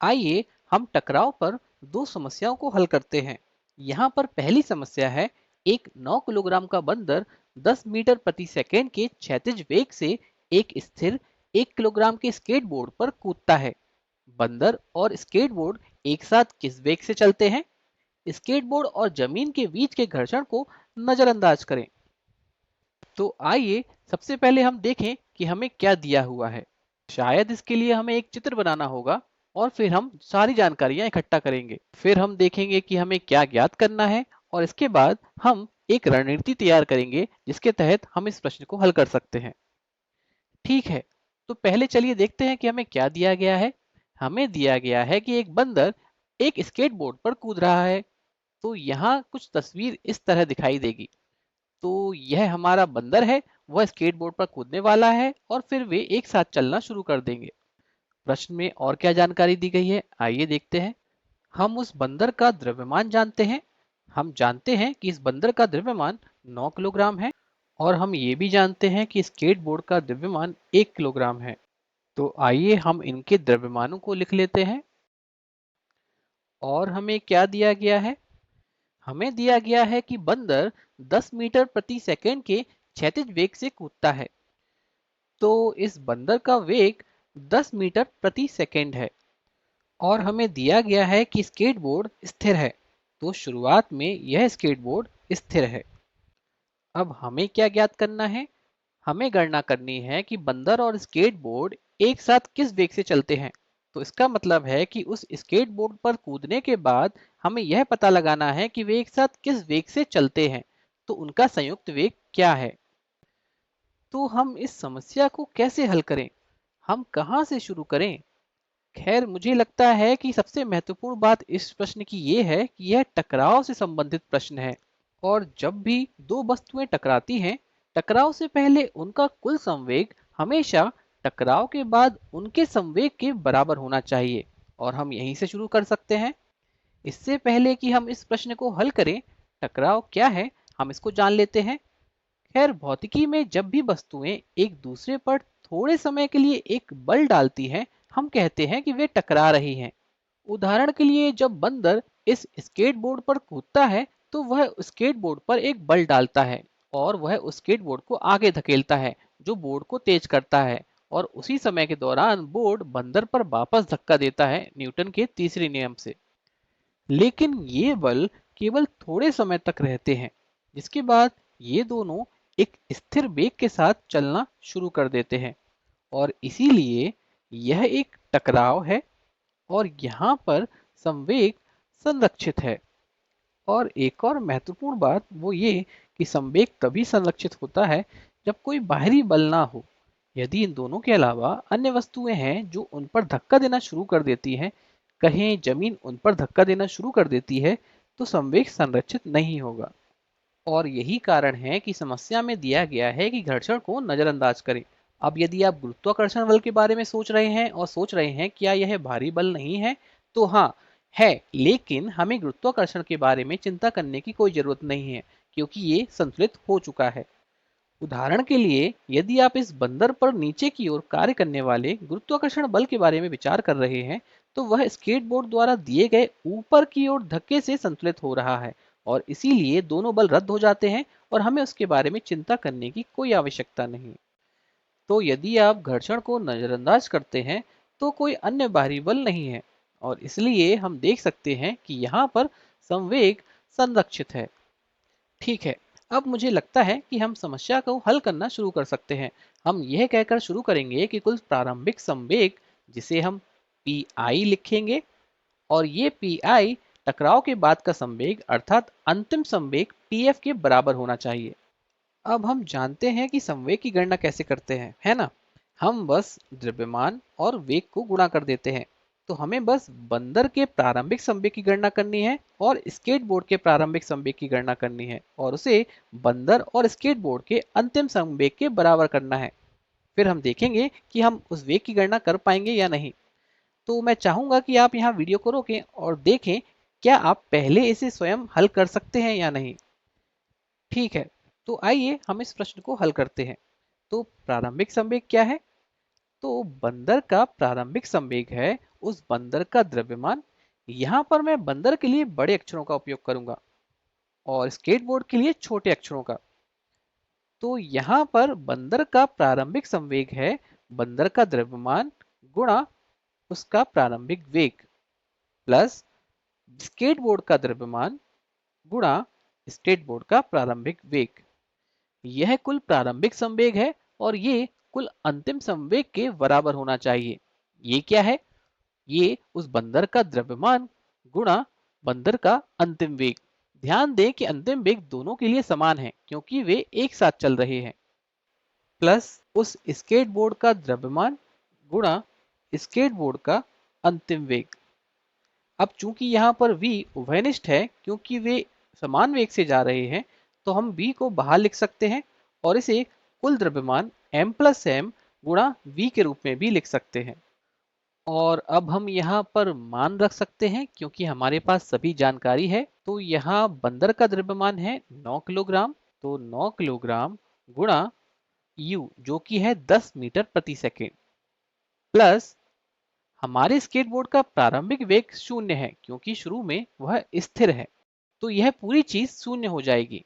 आइए हम टकराव पर दो समस्याओं को हल करते हैं। यहाँ पर पहली समस्या है, एक 9 किलोग्राम का बंदर 10 मीटर प्रति सेकंड के क्षैतिज वेग से एक स्थिर 1 किलोग्राम के स्केटबोर्ड पर कूदता है। बंदर और स्केटबोर्ड एक साथ किस वेग से चलते हैं? स्केटबोर्ड और जमीन के बीच के घर्षण को नजरअंदाज करें। तो आइए सबसे पहले हम देखें कि हमें क्या दिया हुआ है। शायद इसके लिए हमें एक चित्र बनाना होगा और फिर हम सारी जानकारियां इकट्ठा करेंगे। फिर हम देखेंगे कि हमें क्या ज्ञात करना है और इसके बाद हम एक रणनीति तैयार करेंगे जिसके तहत हम इस प्रश्न को हल कर सकते हैं। ठीक है, तो पहले चलिए देखते हैं कि हमें क्या दिया गया है। हमें दिया गया है कि एक बंदर एक स्केटबोर्ड पर कूद रहा है। तो यहाँ कुछ तस्वीर इस तरह दिखाई देगी। तो यह हमारा बंदर है, वह स्केटबोर्ड पर कूदने वाला है और फिर वे एक साथ चलना शुरू कर देंगे। प्रश्न में और क्या जानकारी दी गई है, आइए देखते हैं। हम उस बंदर का द्रव्यमान जानते हैं। हम जानते हैं कि इस बंदर का द्रव्यमान 9 किलोग्राम है और हम ये भी जानते हैं कि स्केटबोर्ड का द्रव्यमान 1 किलोग्राम है। तो आइए हम इनके द्रव्यमानों को लिख लेते हैं। और हमें क्या दिया गया है? हमें दिया गया है कि बंदर 10 मीटर प्रति सेकंड के क्षैतिज वेग से कूदता है। तो इस बंदर का वेग 10 मीटर प्रति सेकंड है और हमें दिया गया है कि स्केटबोर्ड स्थिर है। तो शुरुआत में यह स्केटबोर्ड स्थिर है। अब हमें क्या ज्ञात करना है? हमें गणना करनी है कि बंदर और स्केटबोर्ड एक साथ किस वेग से चलते हैं। तो इसका मतलब है कि उस स्केटबोर्ड पर कूदने के बाद हमें यह पता लगाना है कि वे एक साथ किस वेग से चलते हैं। तो उनका संयुक्त वेग क्या है? तो हम इस समस्या को कैसे हल करें? हम कहाँ से शुरू करें? खैर, मुझे लगता है कि सबसे महत्वपूर्ण बात इस प्रश्न की ये है कि यह टकराव से संबंधित प्रश्न है। और जब भी दो वस्तुएं टकराती हैं, टकराव से पहले उनका कुल संवेग हमेशा टकराव के बाद उनके संवेग के बराबर होना चाहिए। और हम यहीं से शुरू कर सकते हैं। इससे पहले कि हम इस प्रश्न को हल करें, टकराव क्या है, हम इसको जान लेते हैं। खैर, भौतिकी में जब भी वस्तुएं एक दूसरे पर थोड़े समय के लिए एक बल डालती हैं, हम कहते हैं कि वे टकरा रही हैं। उदाहरण के लिए, जब बंदर इस स्केटबोर्ड पर कूदता है तो वह स्केटबोर्ड पर एक बल डालता है और वह उस स्केटबोर्ड को आगे धकेलता है, जो बोर्ड को तेज करता है। और उसी समय के दौरान बोर्ड बंदर पर वापस धक्का देता है, न्यूटन के तीसरे नियम से। लेकिन ये बल केवल थोड़े समय तक रहते हैं, जिसके बाद ये दोनों एक स्थिर वेग के साथ चलना शुरू कर देते हैं और इसीलिए यह एक टकराव है। और यहाँ पर संवेग संरक्षित है। और एक और महत्वपूर्ण बात वो ये कि संवेग तभी संरक्षित होता है जब कोई बाहरी बल ना हो। यदि इन दोनों के अलावा अन्य वस्तुएं हैं जो उन पर धक्का देना शुरू कर देती हैं, कहें जमीन उन पर धक्का देना शुरू कर देती है, तो संवेग संरक्षित नहीं होगा। और यही कारण है कि समस्या में दिया गया है कि घर्षण को नजरअंदाज करें। अब यदि आप गुरुत्वाकर्षण बल के बारे में सोच रहे हैं और सोच रहे हैं क्या यह भारी बल नहीं है, तो हाँ है, लेकिन हमें गुरुत्वाकर्षण के बारे में चिंता करने की कोई जरूरत नहीं है, क्योंकि ये संतुलित हो चुका है। उदाहरण के लिए, यदि आप इस बंदर पर नीचे की ओर कार्य करने वाले गुरुत्वाकर्षण बल के बारे में विचार कर रहे हैं, तो वह स्केटबोर्ड द्वारा दिए गए ऊपर की ओर धक्के से संतुलित हो रहा है और इसीलिए दोनों बल रद्द हो जाते हैं और हमें उसके बारे में चिंता करने की कोई आवश्यकता नहीं। तो यदि आप घर्षण को नजरअंदाज करते हैं, तो कोई अन्य बाहरी बल नहीं है और इसलिए हम देख सकते हैं कि यहाँ पर संवेग संरक्षित है। ठीक है, अब मुझे लगता है कि हम समस्या को हल करना शुरू कर सकते हैं। हम यह कहकर शुरू करेंगे कि कुल प्रारंभिक संवेग, जिसे हम पी आई लिखेंगे, और ये पी आई टकराव के बाद का संवेग अर्थात अंतिम संवेग पी एफ के बराबर होना चाहिए। अब हम जानते हैं कि संवेग की गणना कैसे करते हैं, है ना? हम बस द्रव्यमान और वेग को गुणा कर देते हैं। तो हमें बस बंदर के प्रारंभिक संवेग की गणना करनी है और स्केटबोर्ड के प्रारंभिक संवेग की गणना करनी है और उसे बंदर और स्केटबोर्ड के अंतिम संवेग के बराबर करना है। फिर हम देखेंगे कि हम उस वेग की गणना कर पाएंगे या नहीं। तो मैं चाहूंगा कि आप यहाँ वीडियो को रोकें और देखें क्या आप पहले इसे स्वयं हल कर सकते हैं या नहीं। ठीक है, तो आइए हम इस प्रश्न को हल करते हैं। तो प्रारंभिक संवेग क्या है? तो बंदर का प्रारंभिक संवेग है उस बंदर का द्रव्यमान। यहाँ पर मैं बंदर के लिए बड़े अक्षरों का उपयोग करूंगा और स्केटबोर्ड के लिए छोटे अक्षरों का। तो यहाँ पर बंदर का प्रारंभिक संवेग है बंदर का द्रव्यमान गुणा उसका प्रारंभिक वेग प्लस स्केटबोर्ड का द्रव्यमान गुणा स्केटबोर्ड का प्रारंभिक वेग। यह कुल प्रारंभिक संवेग है और ये कुल अंतिम संवेग के बराबर होना चाहिए। ये क्या है? ये उस बंदर का द्रव्यमान गुणा बंदर का अंतिम वेग। ध्यान दें कि अंतिम वेग दोनों के लिए समान है क्योंकि वे एक साथ चल रहे हैं, प्लस उस स्केटबोर्ड का द्रव्यमान गुणा स्केटबोर्ड का अंतिम वेग। अब चूंकि यहाँ पर v उभयनिष्ठ है क्योंकि वे समान वेग से जा रहे हैं, तो हम v को बाहर लिख सकते हैं और इसे कुल द्रव्यमान m प्लस m गुणा v के रूप में भी लिख सकते हैं। और अब हम यहाँ पर मान रख सकते हैं क्योंकि हमारे पास सभी जानकारी है। तो यहाँ बंदर का द्रव्यमान है 9 किलोग्राम, तो 9 किलोग्राम गुणा u जो कि है 10 मीटर प्रति सेकेंड प्लस हमारे स्केटबोर्ड का प्रारंभिक वेग शून्य है क्योंकि शुरू में वह स्थिर है, तो यह पूरी चीज शून्य हो जाएगी।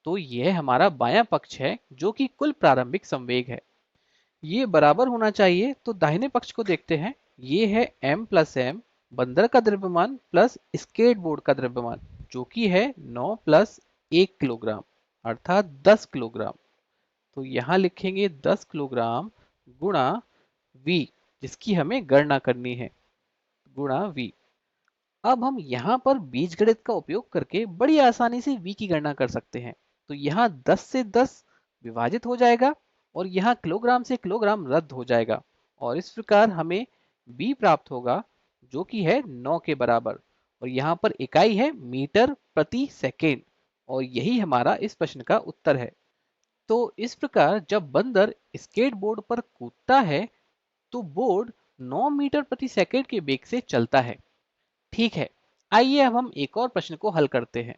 तो यह हमारा बायां पक्ष है जो कि कुल प्रारंभिक संवेग है। ये बराबर होना चाहिए, तो दाहिने पक्ष को देखते हैं। ये है m प्लस m बंदर का द्रव्यमान प्लस स्केटबोर्ड का द्रव्यमान जो कि है 9 प्लस 1 किलोग्राम अर्थात 10 किलोग्राम। तो यहाँ लिखेंगे 10 किलोग्राम गुणा v जिसकी हमें गणना करनी है गुणा v। अब हम यहाँ पर बीजगणित का उपयोग करके बड़ी आसानी से v की गणना कर सकते हैं। तो यहाँ 10 से 10 विभाजित हो जाएगा और यहाँ किलोग्राम से किलोग्राम रद्द हो जाएगा और इस प्रकार हमें v प्राप्त होगा जो कि है 9 के बराबर और यहाँ पर इकाई है मीटर प्रति सेकेंड और यही हमारा इस प्रश्न का उत्तर है। तो इस प्रकार जब बंदर स्केटबोर्ड पर कूदता है तो बोर्ड 9 मीटर प्रति सेकंड के वेग से चलता है। ठीक है, आइए अब हम एक और प्रश्न को हल करते हैं।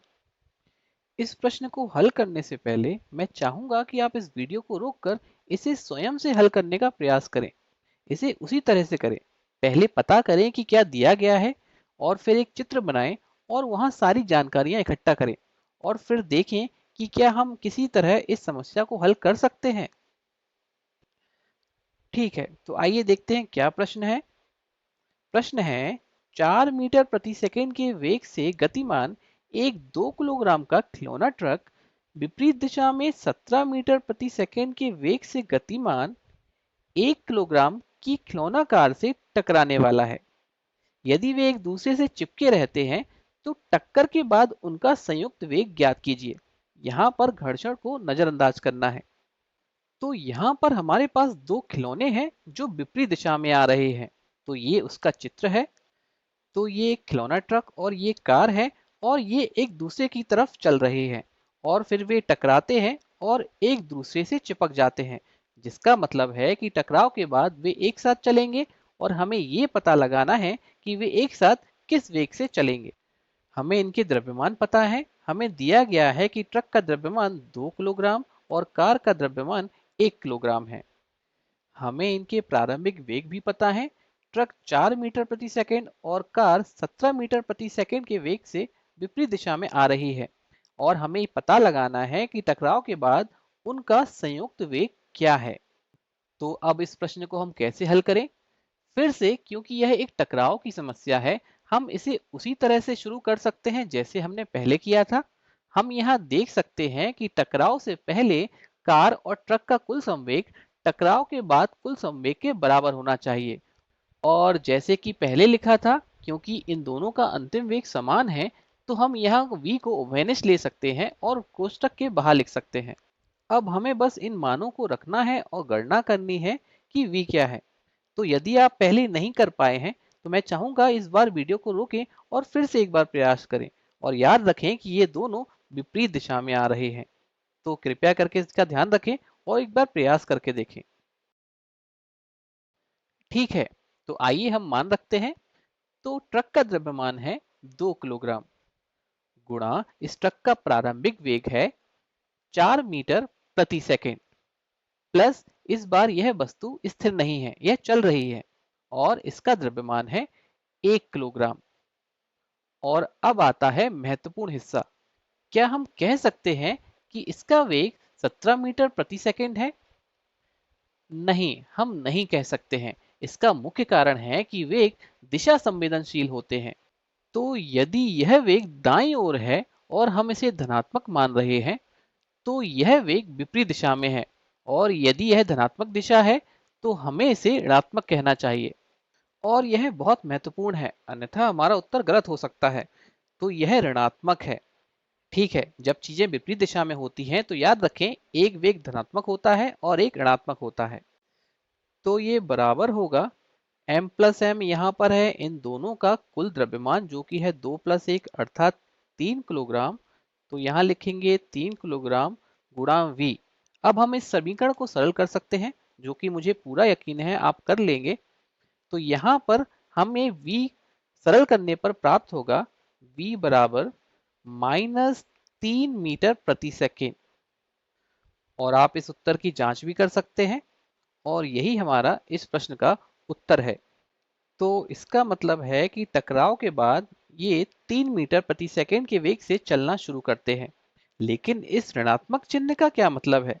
इस प्रश्न को हल करने से पहले मैं चाहूंगा कि आप इस वीडियो को रोककर इसे स्वयं से हल करने का प्रयास करें। इसे उसी तरह से करें। पहले पता करें कि क्या दिया गया है और फिर एक चित्र बनाएं और वहां सारी जानकारियां इकट्ठा करें और फिर देखें कि क्या हम किसी तरह इस समस्या को हल कर सकते हैं। ठीक है, तो आइए देखते हैं क्या प्रश्न है। प्रश्न है 4 मीटर प्रति सेकंड के वेग से गतिमान एक 2 किलोग्राम का खिलौना ट्रक विपरीत दिशा में 17 मीटर प्रति सेकंड के वेग से गतिमान 1 किलोग्राम की खिलौना कार से टकराने वाला है। यदि वे एक दूसरे से चिपके रहते हैं तो टक्कर के बाद उनका संयुक्त वेग ज्ञात कीजिए। यहाँ पर घर्षण को नजरअंदाज करना है। तो यहाँ पर हमारे पास दो खिलौने हैं जो विपरीत दिशा में आ रहे हैं, तो ये उसका चित्र है। तो ये एक खिलौना ट्रक और ये कार है और ये एक दूसरे की तरफ चल रहे हैं और फिर वे टकराते हैं और एक दूसरे से चिपक जाते हैं, जिसका मतलब है कि टकराव के बाद वे एक साथ चलेंगे और हमें ये पता लगाना है कि वे एक साथ किस वेग से चलेंगे। हमें इनके द्रव्यमान पता है। हमें दिया गया है कि ट्रक का द्रव्यमान 2 किलोग्राम और कार का द्रव्यमान 1 किलोग्राम है। हमें इनके प्रारंभिक वेग भी पता है। ट्रक 4 मीटर प्रति सेकंड और कार 17 मीटर प्रति सेकंड के वेग से विपरीत दिशा में आ रही है और हमें पता लगाना है कि टकराव के बाद उनका संयुक्त वेग क्या है। तो अब इस प्रश्न को हम कैसे हल करें? फिर से, क्योंकि यह एक टकराव की समस्या है, हम इसे उसी तरह से शुरू कर सकते हैं जैसे हमने पहले किया था। हम यहाँ देख सकते हैं कि टकराव से पहले कार और ट्रक का कुल संवेग टकराव के बाद कुल संवेग के बराबर होना चाहिए। और जैसे कि पहले लिखा था, क्योंकि इन दोनों का अंतिम वेग समान है, तो हम यहाँ v को उभयनिष्ठ ले सकते हैं और कोष्टक के बाहर लिख सकते हैं। अब हमें बस इन मानों को रखना है और गणना करनी है कि v क्या है। तो यदि आप पहले नहीं कर पाए हैं तो मैं चाहूंगा इस बार वीडियो को रोकें और फिर से एक बार प्रयास करें और याद रखें कि ये दोनों विपरीत दिशा में आ रहे हैं। तो कृपया करके इसका ध्यान रखें और एक बार प्रयास करके देखें। ठीक है, तो आइए हम मान रखते हैं। तो ट्रक का द्रव्यमान है 2 किलोग्राम गुणा इस ट्रक का प्रारंभिक वेग है 4 मीटर प्रति सेकंड प्लस इस बार यह वस्तु स्थिर नहीं है, यह चल रही है और इसका द्रव्यमान है 1 किलोग्राम। और अब आता है महत्वपूर्ण हिस्सा। क्या हम कह सकते हैं कि इसका वेग 17 मीटर प्रति सेकंड है? नहीं, हम नहीं कह सकते हैं। इसका मुख्य कारण है कि वेग दिशा संवेदनशील होते हैं। तो यदि यह वेग दाईं ओर है और हम इसे धनात्मक मान रहे हैं, तो यह वेग विपरीत दिशा में है। और यदि यह धनात्मक दिशा है, तो हमें इसे ऋणात्मक कहना चाहिए। और यह बहुत महत्वपूर्ण है, अन्यथा हमारा उत्तर गलत हो सकता है। तो यह ऋणात्मक है। ठीक है, जब चीजें विपरीत दिशा में होती हैं तो याद रखें, एक वेग धनात्मक होता है और एक ऋणात्मक होता है। तो ये बराबर होगा m प्लस एम, यहाँ पर है इन दोनों का कुल द्रव्यमान जो कि है 2 + 1 अर्थात 3 किलोग्राम। तो यहाँ लिखेंगे 3 किलोग्राम गुणा v। अब हम इस समीकरण को सरल कर सकते हैं, जो कि मुझे पूरा यकीन है आप कर लेंगे। तो यहाँ पर हमें v सरल करने पर प्राप्त होगा v बराबर -3 मीटर प्रति सेकेंड। और आप इस उत्तर की जांच भी कर सकते हैं। और यही हमारा इस प्रश्न का उत्तर है। तो इसका मतलब है कि टकराव के बाद ये 3 मीटर प्रति सेकेंड के वेग से चलना शुरू करते हैं। लेकिन इस ऋणात्मक चिन्ह का क्या मतलब है?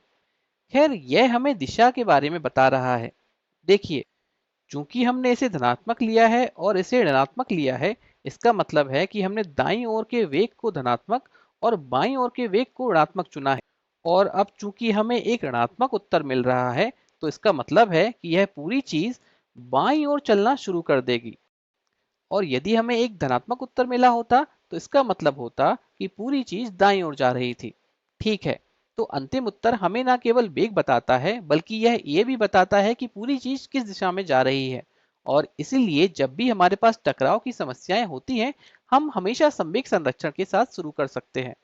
खैर, यह हमें दिशा के बारे में बता रहा है। देखिए, चूंकि हमने इसे धनात्मक लिया है और इसे ऋणात्मक लिया है, इसका मतलब है कि हमने दाईं ओर के वेग को धनात्मक और बाईं ओर के वेग को ऋणात्मक चुना है। और अब चूंकि हमें एक ऋणात्मक उत्तर मिल रहा है, तो इसका मतलब है कि यह पूरी चीज बाईं ओर चलना शुरू कर देगी। और यदि हमें एक धनात्मक उत्तर मिला होता, तो इसका मतलब होता कि पूरी चीज दाईं ओर जा रही थी। ठीक है, तो अंतिम उत्तर हमें ना केवल वेग बताता है, बल्कि यह ये भी बताता है कि पूरी चीज किस दिशा में जा रही है। और इसीलिए जब भी हमारे पास टकराव की समस्याएं होती हैं, हम हमेशा संवेग संरक्षण के साथ शुरू कर सकते हैं।